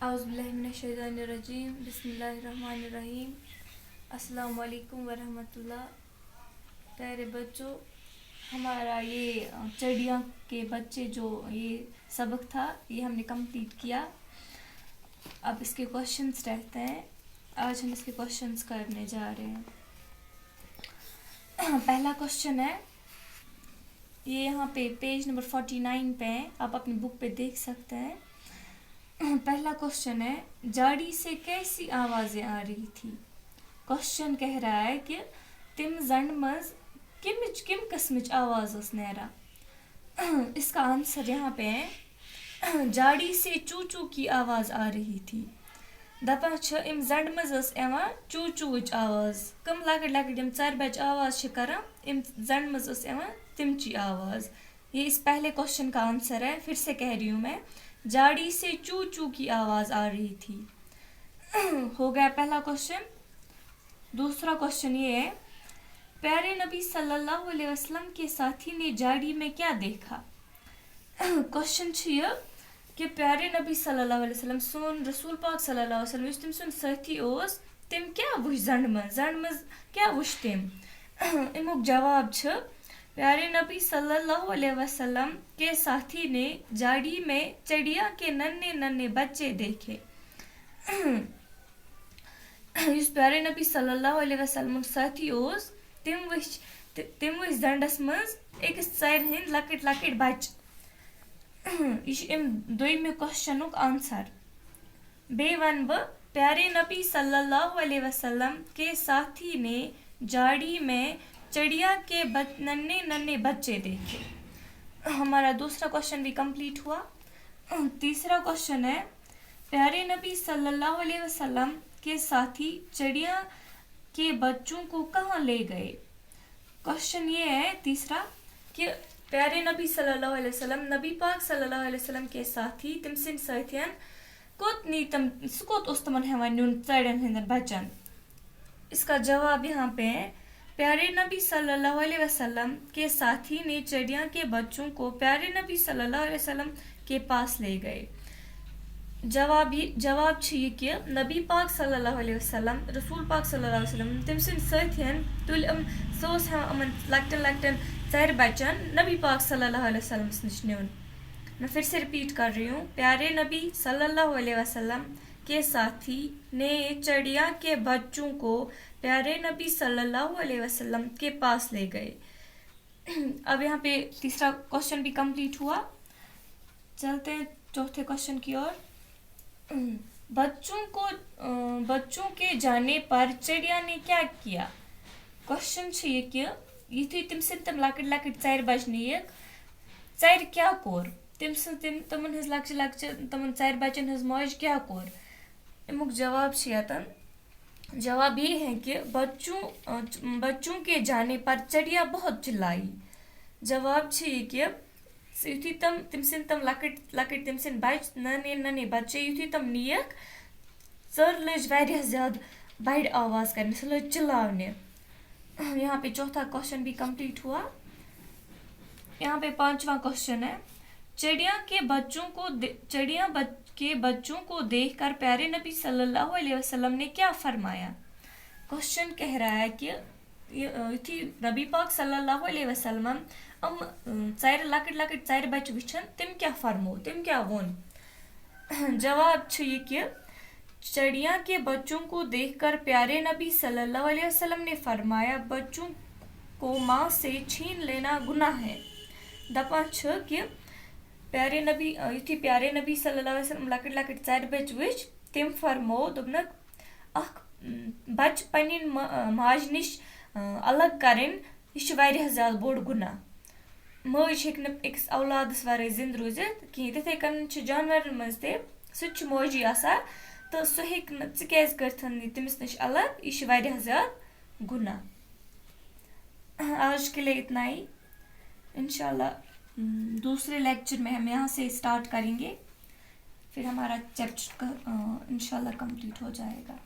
اعوذ باللہ من الشیطان الرجیم بسم اللہ الرحمن الرحیم السلام علیکم ورحمۃ اللہ. پیارے بچوں، ہمارا یہ چڑیاں کے بچے جو یہ سبق تھا یہ ہم نے کمپلیٹ کیا. اب اس کے کوشچنس رہتے ہیں. آج ہم اس کے کوشچنس کرنے جا رہے ہیں. پہلا کوشچن ہے، یہ یہاں پہ پیج نمبر 49 پہ ہے، آپ اپنی بک پہ دیکھ سکتے ہیں. پہلا کوشچن ہے، جاڑی سے کیسی آوازیں آ رہی تھی؟ کوشچن کہہ رہا ہے کہ تم زنڈ مز کم قسمچ آواز اس نیرا. اس کا آنسر یہاں پہ ہے، جاڑی سے چو چو کی آواز آ رہی تھی. دپان چھ ام زنڈ مز اس ایوان چو چوچ آواز. کم لکٹ لکٹ یم ژر بچ آواز چھ کران، ام زنڈ مز اس ایوان تمچی آواز. یہ اس پہلے کوشچن کا آنسر ہے. پھر سے کہہ رہی ہوں میں، جاڑی سے چو چو کی آواز آ رہی تھی. ہو گیا پہلا کوشچن. دوسرا کوشچن یہ ہے، پیارے نبی صلی اللہ علیہ وسلم کے ساتھی نے جاڑی میں کیا دیکھا؟ کوشچن یہ کہ پیارے نبی صلی اللہ علیہ وسلم سون رسول پاک صلی اللہ علیہ وسلم تم سن ساتھی اوس تم کیا وش زنڈ مز کیا وش تم؟ امیک جواب چھ، پیارے نبی صلی اللہ علیہ وسلم کے ساتھی نے جاڑی میں چڑیا کے ننھے ننھے بچے دیکھے. اس پیارے نبی صلی اللہ علیہ وسلم ساتھی اوس تم وش زنڈس مز اکس ژر ہند لکٹ لکٹ بچ. یہ ام دویمہ کوشچنک آنسر. بیٚیہِ ون بہ، پیارے نبی صلی اللہ علیہ وسلم کے ساتھی نے جاڑی میں چڑیا کے ننھے ننھے بچے دیکھے. ہمارا دوسرا کوشچن بھی کمپلیٹ ہوا. تیسرا کوشچن ہے، پیارے نبی صلی اللہ علیہ وسلم کے ساتھی چڑیا کے بچوں کو کہاں لے گئے؟ کوشچن یہ ہے تیسرا کہ پیارے نبی صلی اللہ علیہ وسلم نبی پاک صلی اللہ علیہ وسلم کے ساتھی تم سن ساتھین کوت نی تم سکوت اس تمن ہیوان نیون ژرین ہندن بچن. اس کا جواب یہاں پہ ہے، پیارے نبی صلی اللہ علیہ وسلم کے ساتھی نے چڑیا کے بچوں کو پیارے نبی صلی اللہ علیہ وسلم کے پاس لے گئے. جواب یہ کہ نبی پاک صلی اللہ علیہ وسلم رسول پاک صلی اللہ علیہ وسلم تم سن ساتھین تل سوس ہمن لکٹن لکٹن ژر بچن نبی پاک صلی اللہ علیہ وسلم نش نیون. میں پھر سے ریپیٹ کر رہی ہوں، پیارے نبی صلی اللہ علیہ وسلم کے ساتھی نے چڑیا کے بچوں کو پیارے نبی صلی اللہ علیہ وسلم کے پاس لے گئے. اب یہاں پہ تیسرا کوشچن بھی کمپلیٹ ہوا. چلتے ہیں چوتھے کوشچن کی اور. بچوں کے جانے پر چڑیا نے کیا کیا؟ کوشچن یہ کہ یتھے تم سن تم لکٹ لکٹ ژر بچنے ژر کیا کور؟ تمن ہز لکچہ لکچہ تمن ژر بچن ہز موج کیا کور؟ امیک جواب جواب یہ ہے کہ بچوں کے جانے پر چڑیا بہت چلائی. جواب یہ کہ یتھے تم سن تم لکٹ لکٹ تم سن بچ ننے ننے بچے یتھے تم نیک ژر لج واریاہ زیادہ بڑ آواز کرنے، سہ لج چلاونے. یہاں پہ چوتھا کوشچن بھی کمپلیٹ ہوا. یہاں پہ پانچواں کوشچن ہے، چڑیا کے بچوں کو دیکھ کر پیارے نبی صلی اللہ علیہ وسلم نے کیا فرمایا؟ کوشچن کہہ رہا ہے کہ یتھی نبی پاک صلی اللہ علیہ وسلم ژر لکٹ لکٹ ژر بچ وچھن تم کیا فرمو، تم کیا ون؟ جواب یہ کہ چڑیا کے بچوں کو دیکھ کر پیارے نبی صلی اللہ علیہ وسلم نے فرمایا، بچوں کو ماں سے چھین لینا گناہ ہے. دپان چھ کہ پیارے نبی صلی اللہ علیہ وسلم لکٹ لکٹ ژر بچ وچ تم فرمو دپنک اخ بچ پنن ماج نش الگ کرن یہ واریاہ زیادہ بوڑ گناہ. ماج ہیک اکس اولادس ورٲے زندٕ روٗزِتھ کہین. تتھے کن جانورن مز تہ سہ موجی آسان تو سہ ہیک ژٕ کیازِ کرتھن تمس نش الگ، یہ واریاہ زیادہ گناہ. آج کے لیے اتنا ہی. انشاءاللہ دوسرے لیکچر میں ہم یہاں سے اسٹارٹ کریں گے، پھر ہمارا چیپٹر انشاءاللہ کمپلیٹ ہو جائے گا.